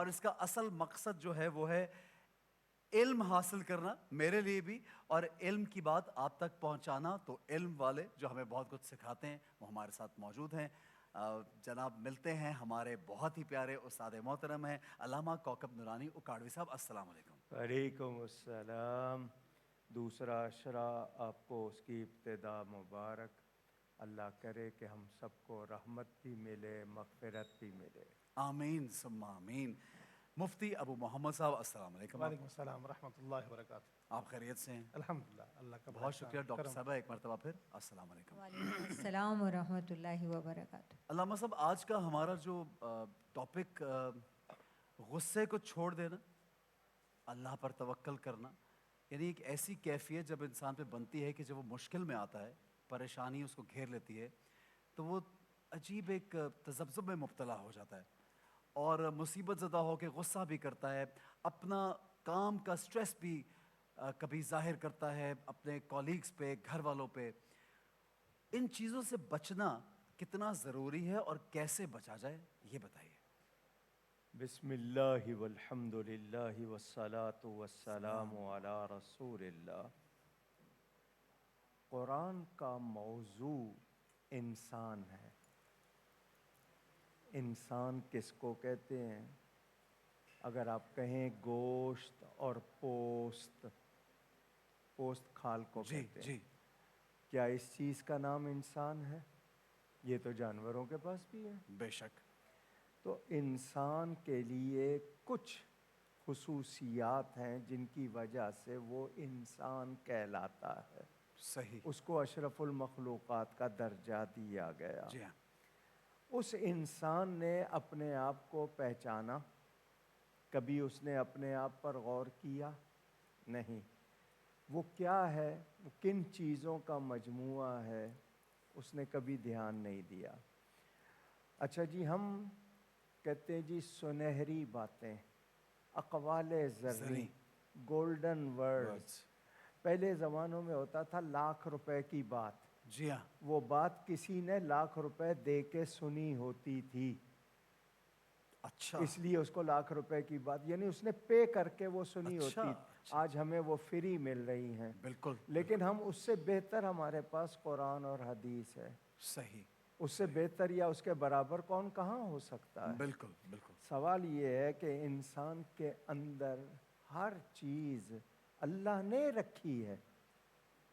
اور اس کا اصل مقصد جو ہے وہ ہے علم حاصل کرنا، میرے لیے بھی، اور علم کی بات آپ تک پہنچانا۔ تو علم والے جو ہمیں بہت کچھ سکھاتے ہیں وہ ہمارے ساتھ موجود ہیں۔ جناب ملتے ہیں ہمارے بہت ہی پیارے استاد محترم ہیں علامہ کوکب نورانی اکاڑوی صاحب۔ السلام علیکم۔ وعلیکم السلام۔ دوسرا عشرہ آپ کو اس کی ابتدا مبارک۔ اللہ کرے کہ ہم سب کو رحمت بھی ملے، مغفرت بھی ملے۔ آمین ثم آمین۔ مفتی ابو محمد صاحب السلام علیکم۔ وعلیکم السلام ورحمۃ اللہ وبرکاتہ۔ آپ خیریت سے ہیں؟ الحمدللہ، اللہ کا بہت شکریہ ڈاکٹر صاحبہ، ایک مرتبہ پھر السلام علیکم۔ وعلیکم السلام ورحمۃ اللہ وبرکاتہ۔ علامہ صاحب، آج کا ہمارا جو ٹاپک غصے کو چھوڑ دینا، اللہ پر توکل کرنا، یعنی ایک ایسی کیفیت جب انسان پہ بنتی ہے کہ جب وہ مشکل میں آتا ہے، پریشانی اس کو گھیر لیتی ہے، تو وہ عجیب ایک تذبذب میں مبتلا ہو جاتا ہے اور مصیبت زدہ ہو کے غصہ بھی کرتا ہے، اپنا کام کا سٹریس بھی کبھی ظاہر کرتا ہے اپنے کولیگز پہ، گھر والوں پہ۔ ان چیزوں سے بچنا کتنا ضروری ہے اور کیسے بچا جائے، یہ بتائیے۔ بسم اللہ والحمد للہ والصلاة والسلام علی رسول اللہ۔ قرآن کا موضوع انسان ہے۔ انسان کس کو کہتے ہیں؟ اگر آپ کہیں گوشت اور پوست، پوست کھال کو کہتے ہیں، کیا اس چیز کا نام انسان ہے؟ یہ تو جانوروں کے پاس بھی ہے۔ بے شک۔ تو انسان کے لیے کچھ خصوصیات ہیں جن کی وجہ سے وہ انسان کہلاتا ہے۔ صحیح۔ اس کو اشرف المخلوقات کا درجہ دیا گیا۔ جی ہاں۔ اس انسان نے اپنے آپ کو پہچانا؟ کبھی اس نے اپنے آپ پر غور کیا؟ نہیں۔ وہ کیا ہے، وہ کن چیزوں کا مجموعہ ہے، اس نے کبھی دھیان نہیں دیا۔ اچھا جی، ہم کہتے ہیں جی سنہری باتیں، اقوال زرعی، گولڈن ورڈز۔ پہلے زمانوں میں ہوتا تھا ₹1,00,000 کی بات، جی ہاں، وہ بات کسی نے ₹1,00,000 دے کے سنی ہوتی تھی، اچھا، اس لیے اس کو ₹1,00,000 کی بات، یعنی اس نے پے کر کے وہ سنی ہوتی تھی۔ آج ہمیں وہ فری مل رہی ہیں، بالکل، لیکن ہم اس سے بہتر ہمارے پاس قرآن اور حدیث ہے۔ صحیح، اس سے بہتر یا اس کے برابر کون کہاں ہو سکتا ہے؟ بالکل بالکل۔ سوال یہ ہے کہ انسان کے اندر ہر چیز اللہ نے رکھی ہے،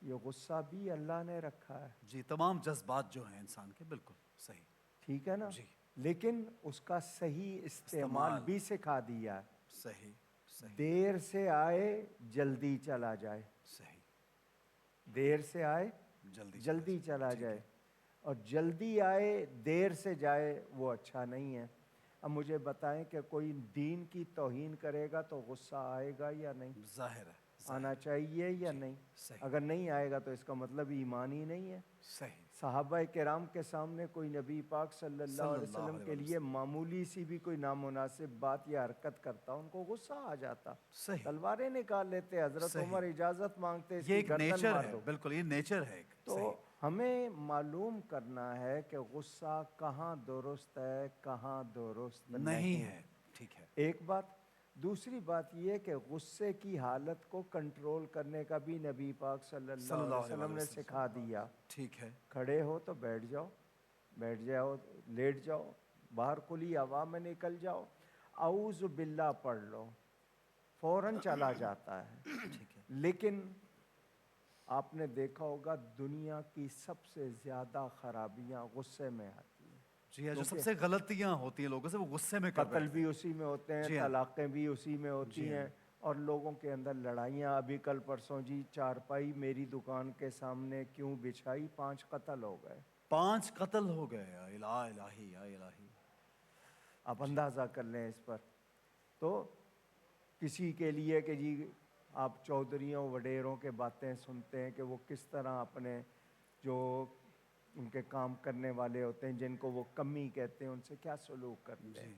یہ غصہ بھی اللہ نے رکھا ہے، جی، تمام جذبات جو ہیں انسان کے، بالکل صحیح، ٹھیک ہے نا؟ جی، لیکن اس کا صحیح استعمال بھی سکھا دیا ہے۔ صحیح صحیح دیر سے آئے جلدی چلا جائے، صحیح، دیر سے آئے جلدی چلا جائے، اور جلدی آئے دیر سے جائے وہ اچھا نہیں ہے۔ اب مجھے بتائیں کہ کوئی دین کی توہین کرے گا تو غصہ آئے گا یا نہیں؟ ظاہر ہے، آنا چاہیے یا نہیں؟ صحیح، اگر نہیں آئے گا تو اس کا مطلب ایمان ہی نہیں ہے۔ صحیح، صحابہ کرام کے سامنے کوئی نبی پاک صلی اللہ علیہ وسلم کے لیے معمولی سی بھی کوئی نامناسب بات یا حرکت کرتا، ان کو غصہ آ جاتا، صحیح، تلواریں نکال لیتے، حضرت عمر اجازت مانگتے، اس یہ کی ایک گردن نیچر مار ہے، دو۔ بالکل یہ نیچر ہے ایک، تو ہمیں معلوم کرنا ہے کہ غصہ کہاں درست ہے، کہاں درست نہیں ہے، ٹھیک ہے۔ ایک بات۔ دوسری بات یہ کہ غصے کی حالت کو کنٹرول کرنے کا بھی نبی پاک صلی اللہ علیہ وسلم نے سکھا دیا۔ ٹھیک ہے، کھڑے ہو تو بیٹھ جاؤ، بیٹھ جاؤ لیٹ جاؤ، باہر کھلی ہوا میں نکل جاؤ، اعوذ باللہ پڑھ لو، فوراً چلا جاتا ہے۔ ٹھیک ہے، لیکن آپ نے دیکھا ہوگا دنیا کی سب سے زیادہ خرابیاں غصے میں آتی ہیں۔ جی ہاں، جو سب سے غلطیاں ہوتی ہیں لوگوں سے وہ غصے میں قتل بھی اسی میں ہوتے ہیں، طلاقیں بھی اسی میں ہوتی ہیں، اور لوگوں کے اندر لڑائیاں۔ ابھی کل پرسوں جی چارپائی میری دکان کے سامنے کیوں بچھائی، 5 قتل ہو گئے، 5 قتل ہو گئے، یا الہی یا الہی۔ آپ اندازہ کر لیں اس پر۔ تو کسی کے لیے کہ جی آپ چودھریوں وڈیروں کے باتیں سنتے ہیں کہ وہ کس طرح اپنے جو ان کے کام کرنے والے ہوتے ہیں جن کو وہ کمی کہتے ہیں ان سے کیا سلوک کرتے ہیں،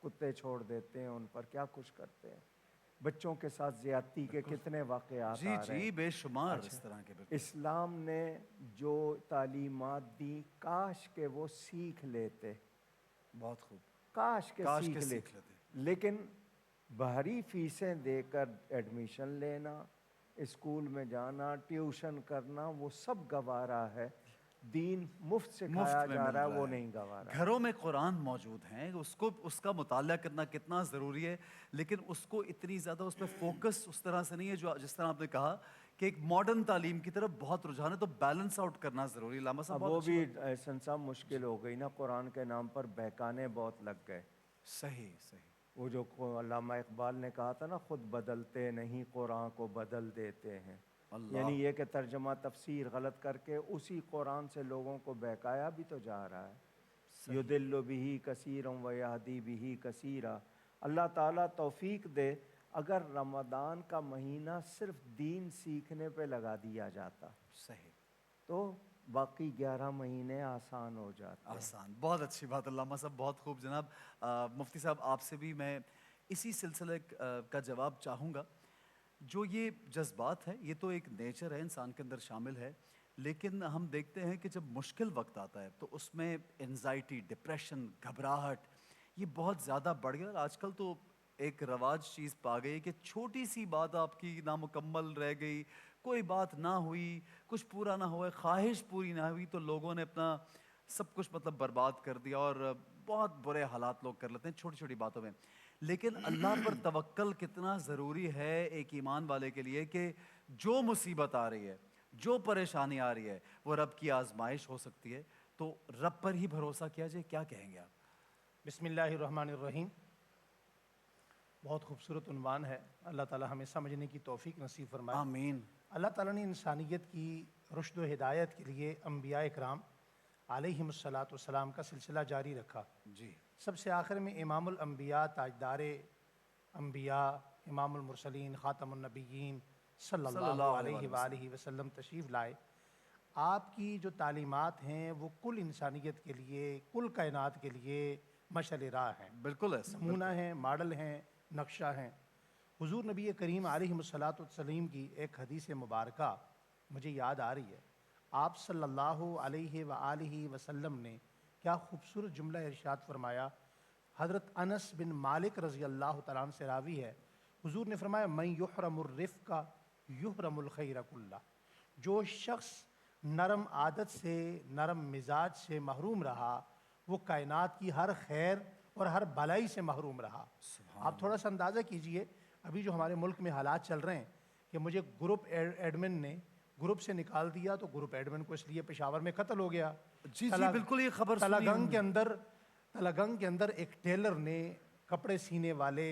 کتے چھوڑ دیتے ہیں ان پر، کیا کچھ کرتے ہیں، بچوں کے ساتھ زیادتی کے کتنے واقعات آ رہے ہیں، بے شمار اس طرح کے۔ اسلام نے جو تعلیمات دی کاش کہ وہ سیکھ لیتے، بہت خوب، کاش کہ سیکھ لیتے۔ لیکن باہری فیسیں دے کر ایڈمیشن لینا، اسکول میں جانا، ٹیوشن کرنا، وہ سب گوارا ہے۔ دین مفت سکھایا مفت میں جا مل رہا ہے، رہا وہ ہے۔ نہیں گوارا۔ گھروں میں قرآن موجود ہیں، اس کا مطالعہ کرنا کتنا ضروری ہے، لیکن اس کو اتنی زیادہ اس پہ فوکس اس طرح سے نہیں ہے جو جس طرح آپ نے کہا کہ ایک ماڈرن تعلیم کی طرف بہت رجحان ہے، تو بیلنس آؤٹ کرنا ضروری ہے۔ علامہ صاحب اب بہت وہ اچھی بھی بات- احسن صاحب مشکل ہو گئی نا، قرآن کے نام پر بہکانے بہت لگ گئے۔ صحیح صحیح، وہ جو علامہ اقبال نے کہا تھا نا، خود بدلتے نہیں قرآن کو بدل دیتے ہیں، اللہ یعنی یہ کہ ترجمہ تفسیر غلط کر کے اسی قرآن سے لوگوں کو بہکایا بھی تو جا رہا ہے۔ یدل بہ کثیرا ویہدی بہ کثیرا۔ اللہ تعالیٰ توفیق دے اگر رمضان کا مہینہ صرف دین سیکھنے پہ لگا دیا جاتا صحیح، تو باقی 11 مہینے آسان ہو جاتے۔ آسان، بہت اچھی بات علامہ صاحب، بہت خوب جناب۔ مفتی صاحب آپ سے بھی میں اسی سلسلے کا جواب چاہوں گا۔ جو یہ جذبات ہے یہ تو ایک نیچر ہے، انسان کے اندر شامل ہے، لیکن ہم دیکھتے ہیں کہ جب مشکل وقت آتا ہے تو اس میں انزائٹی، ڈپریشن، گھبراہٹ یہ بہت زیادہ بڑھ گیا، اور آج کل تو ایک رواج چیز پا گئی کہ چھوٹی سی بات آپ کی نامکمل رہ گئی، کوئی بات نہ ہوئی، کچھ پورا نہ ہوا، خواہش پوری نہ ہوئی تو لوگوں نے اپنا سب کچھ مطلب برباد کر دیا، اور بہت برے حالات لوگ کر لیتے ہیں چھوٹی چھوٹی باتوں میں۔ لیکن اللہ پر توکل کتنا ضروری ہے ایک ایمان والے کے لیے کہ جو مصیبت آ رہی ہے، جو پریشانی آ رہی ہے، وہ رب کی آزمائش ہو سکتی ہے، تو رب پر ہی بھروسہ کیا جائے۔ کیا کہیں گے آپ؟ بسم اللہ الرحمن الرحیم۔ بہت خوبصورت عنوان ہے، اللہ تعالی ہمیں سمجھنے کی توفیق نصیب فرمائے۔ آمین۔ اللہ تعالیٰ نے انسانیت کی رشد و ہدایت کے لیے انبیاء اکرام علیہم الصلاۃ والسلام کا سلسلہ جاری رکھا۔ جی، سب سے آخر میں امام الانبیاء، تاجدار انبیاء، امام المرسلین، خاتم النبیین صلی اللہ علیہ وآلہ وسلم تشریف لائے۔ آپ کی جو تعلیمات ہیں وہ کل انسانیت کے لیے، کل کائنات کے لیے مشعل راہ ہیں، بالکل ایسا، نمونہ ہیں، ماڈل ہیں، نقشہ ہیں۔ حضور نبی کریم علیہ الصلاۃ والسلام کی ایک حدیث مبارکہ مجھے یاد آ رہی ہے۔ آپ صلی اللہ علیہ وآلہ وسلم نے کیا خوبصورت جملہ ارشاد فرمایا۔ حضرت انس بن مالک رضی اللہ تعالیٰ عنہ سے راوی ہے، حضور نے فرمایا من یحرم الرفق یحرم الخیر کلہ۔ جو شخص نرم عادت سے، نرم مزاج سے محروم رہا، وہ کائنات کی ہر خیر اور ہر بھلائی سے محروم رہا۔ آپ تھوڑا سا اندازہ کیجئے، ابھی جو ہمارے ملک میں حالات چل رہے ہیں کہ مجھے گروپ ایڈمن نے گروپ سے نکال دیا، تو گروپ ایڈمن کو اس لیے پشاور میں قتل ہو گیا۔ جی جی بالکل، یہ خبر سنی تلگنگ کے اندر ایک ٹیلر نے، کپڑے سینے والے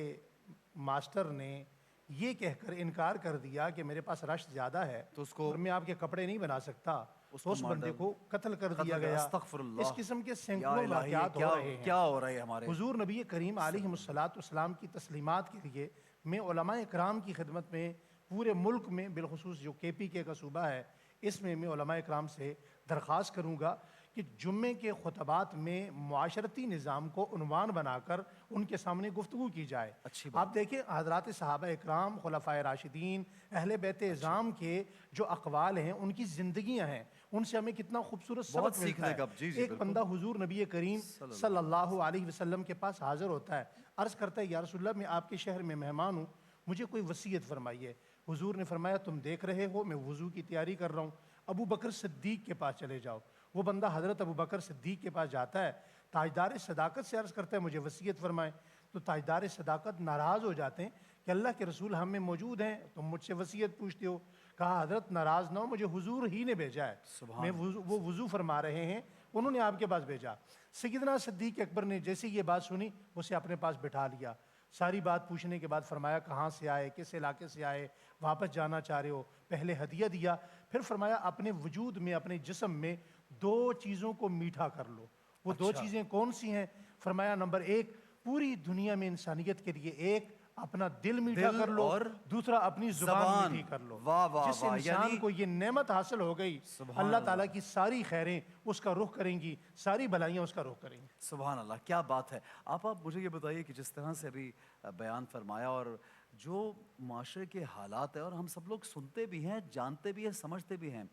ماسٹر نے یہ کہہ کر انکار کر دیا کہ میرے پاس رش زیادہ ہے تو اس کو اور میں آپ کے کپڑے نہیں بنا سکتا، اس تو کو اس بندے مارڈر کو قتل کر دیا گیا۔ استغفر اللہ، اس قسم کے یا سینکڑوں الہی، واقعات ہو رہے ہیں۔ کیا ہو رہا ہے ہمارے حضور نبی کریم علیہ الصلاۃ والسلام کی تسلیمات کے لیے میں علماء اکرام کی خدمت میں پورے ملک میں، بالخصوص جو کے پی کے کا صوبہ ہے، اس میں علماء اکرام سے درخواست کروں گا کہ جمعے کے خطبات میں معاشرتی نظام کو عنوان بنا کر ان کے سامنے گفتگو کی جائے۔ اچھی بات۔ آپ دیکھیں حضرات صحابہ اکرام، خلفائے راشدین، اہل بیت اعظام کے جو اقوال ہیں، ان کی زندگیاں ہیں، ان سے ہمیں کتنا خوبصورت بہت سبق سیکھنے ملتا کا۔ ہے۔ جی جی ایک بالکل، بندہ حضور نبی کریم صلی اللہ علیہ وسلم کے پاس حاضر ہوتا ہے، عرض کرتا ہے یا رسول اللہ میں آپ کے شہر میں مہمان ہوں، مجھے کوئی وصیت فرمائیے۔ حضور نے فرمایا تم دیکھ رہے ہو میں وضو کی تیاری کر رہا ہوں، ابو بکر صدیق کے پاس چلے جاؤ۔ وہ بندہ حضرت ابو بکر صدیق کے پاس جاتا ہے، تاجدار صداقت سے عرض کرتا ہے مجھے وصیت فرمائیں۔ تو تاجدار صداقت ناراض ہو جاتے ہیں کہ اللہ کے رسول ہم میں موجود ہیں، تم مجھ سے وصیت پوچھتے ہو۔ کہا حضرت ناراض نہ ہو، مجھے حضور ہی نے بھیجا ہے، میں وہ وضو فرما رہے ہیں، انہوں نے آپ کے پاس بھیجا۔ سیدنا صدیق اکبر نے جیسے یہ بات سنی، اسے اپنے پاس بٹھا لیا۔ ساری بات پوچھنے کے بعد فرمایا کہاں سے آئے، کس علاقے سے آئے، واپس جانا چاہ رہے ہو؟ پہلے ہدیہ دیا، پھر فرمایا اپنے وجود میں، اپنے جسم میں 2 چیزوں کو میٹھا کر لو۔ وہ 2 چیزیں کون سی ہیں؟ فرمایا نمبر 1 پوری دنیا میں انسانیت کے لیے ایک اپنا دل میٹھا کر لو، اور دوسرا اپنی زبان میٹھی کر لو۔ جس انسان کو یہ نعمت حاصل ہو گئی، اللہ تعالیٰ کی ساری خیریں اس کا رخ کریں گی، ساری بھلائیاں اس کا رخ کریں گی۔ سبحان اللہ، کیا بات ہے۔ آپ مجھے یہ بتائیے کہ جس طرح سے ابھی بیان فرمایا، اور جو معاشرے کے حالات ہیں، اور ہم سب لوگ سنتے بھی ہیں، جانتے بھی ہیں، سمجھتے بھی ہیں،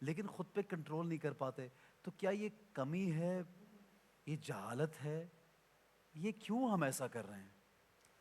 لیکن خود پہ کنٹرول نہیں کر پاتے، تو کیا یہ کمی ہے، یہ جہالت ہے، یہ کیوں ہم ایسا کر رہے ہیں؟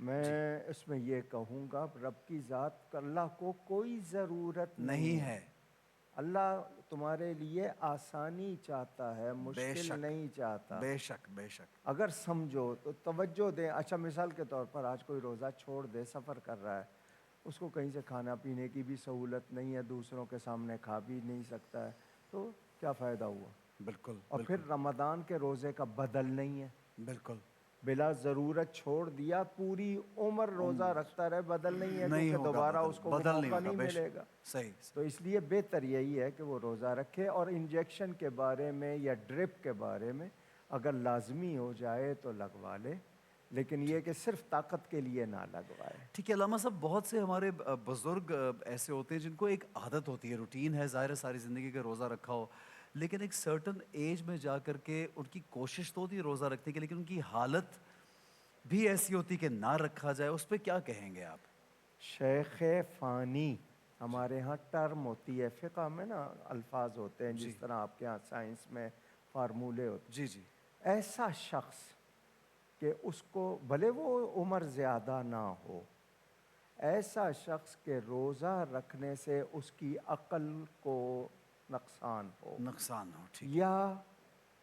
میں اس میں یہ کہوں گا رب کی ذات اللہ کو کوئی ضرورت نہیں ہے. اللہ تمہارے لیے آسانی چاہتا ہے، مشکل نہیں چاہتا. بے شک بے شک. اگر سمجھو تو توجہ دیں. اچھا مثال کے طور پر آج کوئی روزہ چھوڑ دے، سفر کر رہا ہے، اس کو کہیں سے کھانا پینے کی بھی سہولت نہیں ہے، دوسروں کے سامنے کھا بھی نہیں سکتا ہے، تو کیا فائدہ ہوا؟ بالکل. اور پھر رمضان کے روزے کا بدل نہیں ہے، بالکل بلا ضرورت چھوڑ دیا، پوری عمر روزہ رکھتا رہے، بدل نہیں ہے، نہیں کیونکہ ہوگا دوبارہ بدل. اس کو وہ بدل موقع ہوگا. نہیں بے شک. ملے گا. صحیح. تو اس لیے بہتر یہی ہے کہ وہ روزہ رکھے. اور انجیکشن کے بارے میں یا ڈرپ کے بارے میں اگر لازمی ہو جائے تو لگوا لے، لیکن یہ کہ صرف طاقت کے لیے نہ لگوائے. ٹھیک ہے علامہ صاحب، بہت سے ہمارے بزرگ ایسے ہوتے ہیں جن کو ایک عادت ہوتی ہے، روٹین ہے، ظاہر ہے ساری زندگی کا روزہ رکھا ہو، لیکن ایک سرٹن ایج میں جا کر کے ان کی کوشش تو ہوتی ہے روزہ رکھنے کی، لیکن ان کی حالت بھی ایسی ہوتی کہ نہ رکھا جائے. اس پہ کیا کہیں گے آپ؟ شیخ فانی ہمارے ہاں ٹرم ہوتی ہے، فقہ میں نا الفاظ ہوتے ہیں جس طرح آپ کے ہاں سائنس میں فارمولے ہوتے ہیں. جی جی. ایسا شخص کہ اس کو بھلے وہ عمر زیادہ نہ ہو، ایسا شخص کے روزہ رکھنے سے اس کی عقل کو نقصان ہو نقصان ہو. ٹھیک. یا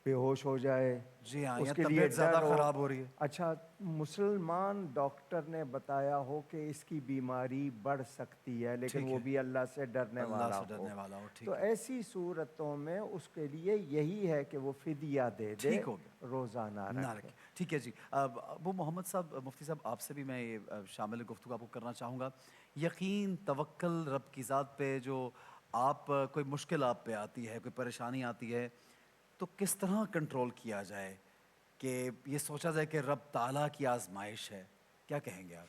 بے ہوش ہو جائے، جی ہاں، اس یا کے لیے طبیعت زیادہ ڈر ہو. خراب ہو رہی ہے. اچھا مسلمان ڈاکٹر نے بتایا ہو کہ اس کی بیماری بڑھ سکتی ہے، لیکن ٹھیک وہ ہے. بھی اللہ سے ڈرنے اللہ والا سے ڈرنے والا ہو. ٹھیک تو ہے. ایسی صورتوں میں اس کے لیے یہی ہے کہ وہ فدیہ دے دے، ٹھیک ہو گیا. روزہ نہ نہ رکھے. رکھے. ٹھیک ہے جی. ابو محمد صاحب، مفتی صاحب، آپ سے بھی میں یہ شامل گفتگو آپ کو کرنا چاہوں گا. یقین، توکل رب کی ذات پہ، جو آپ کوئی مشکل آپ پہ آتی ہے، کوئی پریشانی آتی ہے، تو کس طرح کنٹرول کیا جائے کہ یہ سوچا جائے کہ رب تعالیٰ کی آزمائش ہے؟ کیا کہیں گے آپ؟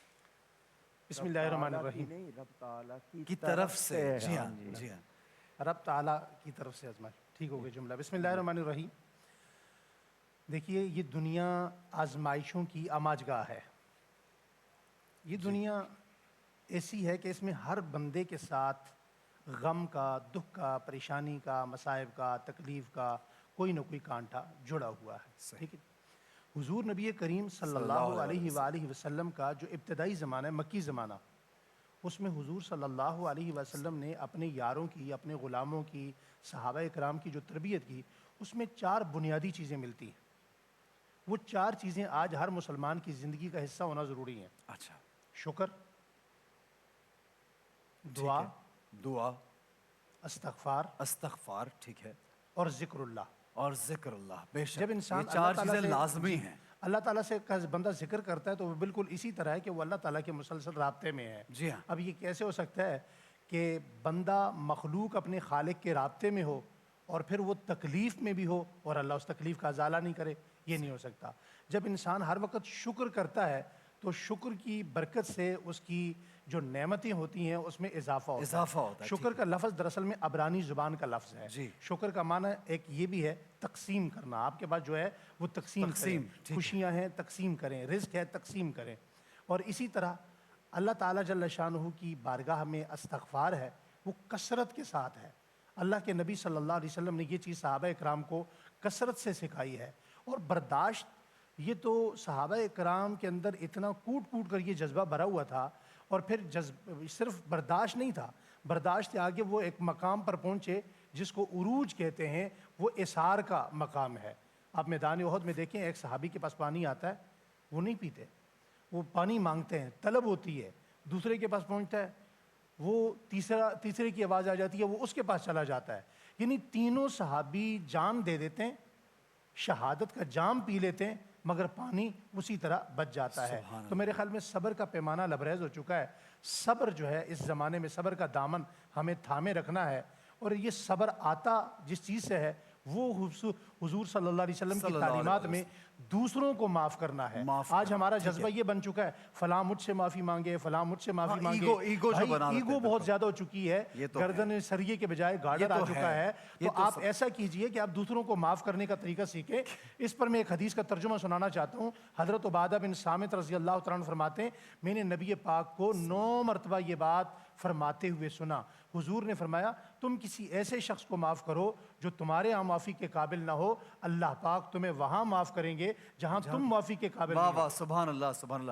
بسم اللہ الرحمن رب تعالیٰ کی الرحیم. نہیں، رب تعالیٰ کی طرف سے. جی ہاں جی. جی ہاں. رب تعالیٰ کی طرف سے آزمائش. ٹھیک ہو گیا جملہ. بسم اللہ الرحمن الرحیم. دیکھیے، یہ دنیا آزمائشوں کی آماجگاہ ہے. یہ دنیا ایسی ہے کہ اس میں ہر بندے کے ساتھ غم کا، دکھ کا، پریشانی کا، مصائب کا، تکلیف کا کوئی نہ کوئی کانٹا جڑا ہوا ہے. ٹھیک ہے. حضور نبی کریم صلی اللہ علیہ وآلہ وسلم کا جو ابتدائی زمانہ ہے، مکی زمانہ، اس میں حضور صلی اللہ علیہ وسلم نے اپنے یاروں کی، اپنے غلاموں کی، صحابہ اکرام کی جو تربیت کی، اس میں 4 بنیادی چیزیں ملتی ہیں. وہ 4 چیزیں آج ہر مسلمان کی زندگی کا حصہ ہونا ضروری ہیں. اچھا. شکر، دعا، دعا، استغفار، استغفار. ٹھیک ہے. اور ذکر اللہ. اور ذکر اللہ. بے شک. جب انسان یہ 4 اللہ تعالیٰ چیزیں سے لازمی ہیں. اللہ تعالیٰ سے بندہ ذکر کرتا ہے تو وہ بالکل اسی طرح ہے کہ وہ اللہ تعالیٰ کے مسلسل رابطے میں ہے. جی ہاں. اب یہ کیسے ہو سکتا ہے کہ بندہ مخلوق اپنے خالق کے رابطے میں ہو اور پھر وہ تکلیف میں بھی ہو اور اللہ اس تکلیف کا ازالہ نہیں کرے؟ یہ نہیں ہو سکتا. جب انسان ہر وقت شکر کرتا ہے تو شکر کی برکت سے اس کی جو نعمتیں ہوتی ہیں اس میں اضافہ ہوتا ہے. شکر کا لفظ دراصل میں عبرانی زبان کا لفظ ہے. شکر کا معنی ایک یہ بھی ہے تقسیم کرنا. آپ کے پاس جو ہے وہ تقسیم کریں. خوشیاں ہیں تقسیم کریں، رزق ہے تقسیم کریں. اور اسی طرح اللہ تعالیٰ جل شانہ کی بارگاہ میں استغفار ہے، وہ کثرت کے ساتھ ہے. اللہ کے نبی صلی اللہ علیہ وسلم نے یہ چیز صحابہ اکرام کو کثرت سے سکھائی ہے. اور برداشت، یہ تو صحابہ اکرام کے اندر اتنا کوٹ کوٹ کر یہ جذبہ بھرا ہوا تھا. اور پھر صرف برداشت نہیں تھا، برداشت کے آگے وہ ایک مقام پر پہنچے جس کو عروج کہتے ہیں، وہ اثار کا مقام ہے. آپ میدان احد میں دیکھیں، ایک صحابی کے پاس پانی آتا ہے، وہ نہیں پیتے، وہ پانی مانگتے ہیں، طلب ہوتی ہے. دوسرے کے پاس پہنچتا ہے، وہ تیسرے کی آواز آ جاتی ہے، وہ اس کے پاس چلا جاتا ہے. یعنی تینوں صحابی جان دے دیتے ہیں، شہادت کا جام پی لیتے ہیں، مگر پانی اسی طرح بچ جاتا ہے. تو میرے خیال میں صبر کا پیمانہ لبریز ہو چکا ہے. صبر جو ہے اس زمانے میں، صبر کا دامن ہمیں تھامے رکھنا ہے. اور یہ صبر آتا جس چیز سے ہے وہ حضور صلی اللہ علیہ وسلم کی تعلیمات میں دوسروں کو معاف کرنا ہے. آج ہمارا جذبہ یہ بن چکا ہے، فلاں مجھ سے معافی مانگے، فلاں مجھ سے معافی مانگے. ایگو بہت زیادہ ہو چکی ہے، گردن سریے کے بجائے گارڈر آ چکا ہے. تو آپ ایسا کیجئے کہ آپ دوسروں کو معاف کرنے کا طریقہ سیکھیں. اس پر میں ایک حدیث کا ترجمہ سنانا چاہتا ہوں. حضرت عبادہ بن صامت رضی اللہ تعالیٰ عنہ فرماتے ہیں، میں نے نبی پاک کو 9 مرتبہ یہ بات فرماتے ہوئے سنا. حضور نے فرمایا، تم کسی ایسے شخص کو معاف کرو جو تمہارے ہاں معافی کے قابل نہ ہو، اللہ پاک تمہیں وہاں معاف کریں گے جہاں تم معافی کے قابل نہیں ہو. واہ واہ، سبحان اللہ سبحان اللہ.